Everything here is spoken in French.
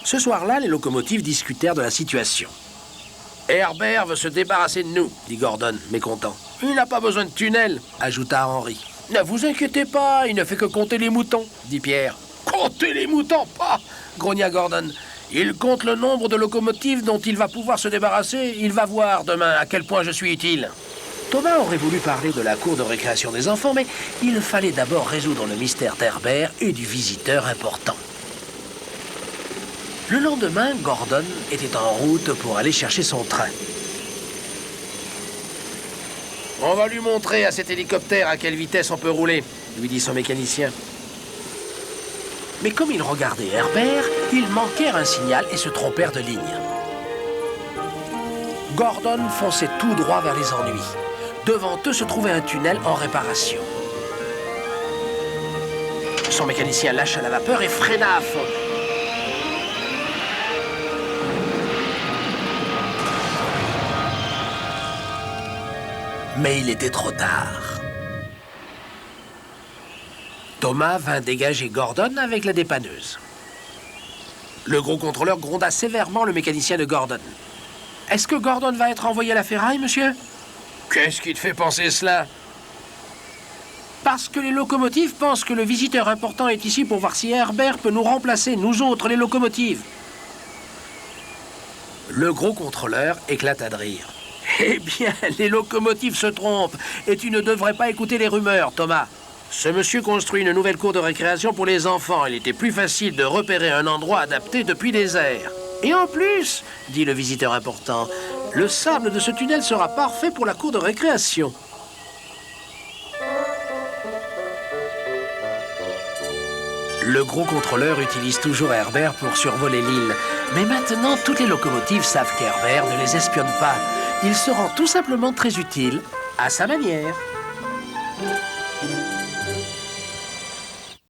Ce soir-là, les locomotives discutèrent de la situation. Herbert veut se débarrasser de nous, dit Gordon, mécontent. Il n'a pas besoin de tunnel, ajouta Henry. Ne vous inquiétez pas, il ne fait que compter les moutons, dit Pierre. Compter les moutons, pas, grogna Gordon. Il compte le nombre de locomotives dont il va pouvoir se débarrasser. Il va voir demain à quel point je suis utile. Thomas aurait voulu parler de la cour de récréation des enfants, mais il fallait d'abord résoudre le mystère d'Herbert et du visiteur important. Le lendemain, Gordon était en route pour aller chercher son train. « On va lui montrer à cet hélicoptère à quelle vitesse on peut rouler », lui dit son mécanicien. Mais comme ils regardaient Herbert, ils manquèrent un signal et se trompèrent de ligne. Gordon fonçait tout droit vers les ennuis. Devant eux se trouvait un tunnel en réparation. Son mécanicien lâcha la vapeur et freina à fond. Mais il était trop tard. Thomas vint dégager Gordon avec la dépanneuse. Le gros contrôleur gronda sévèrement le mécanicien de Gordon. « Est-ce que Gordon va être envoyé à la ferraille, monsieur ?»« Qu'est-ce qui te fait penser cela ?»« Parce que les locomotives pensent que le visiteur important est ici pour voir si Herbert peut nous remplacer, nous autres, les locomotives. » Le gros contrôleur éclata de rire. « Eh bien, les locomotives se trompent, et tu ne devrais pas écouter les rumeurs, Thomas. Ce monsieur construit une nouvelle cour de récréation pour les enfants. Il était plus facile de repérer un endroit adapté depuis les airs. Et en plus, dit le visiteur important, le sable de ce tunnel sera parfait pour la cour de récréation. » Le gros contrôleur utilise toujours Herbert pour survoler l'île. Mais maintenant, toutes les locomotives savent qu'Herbert ne les espionne pas. Il se rend tout simplement très utile, à sa manière.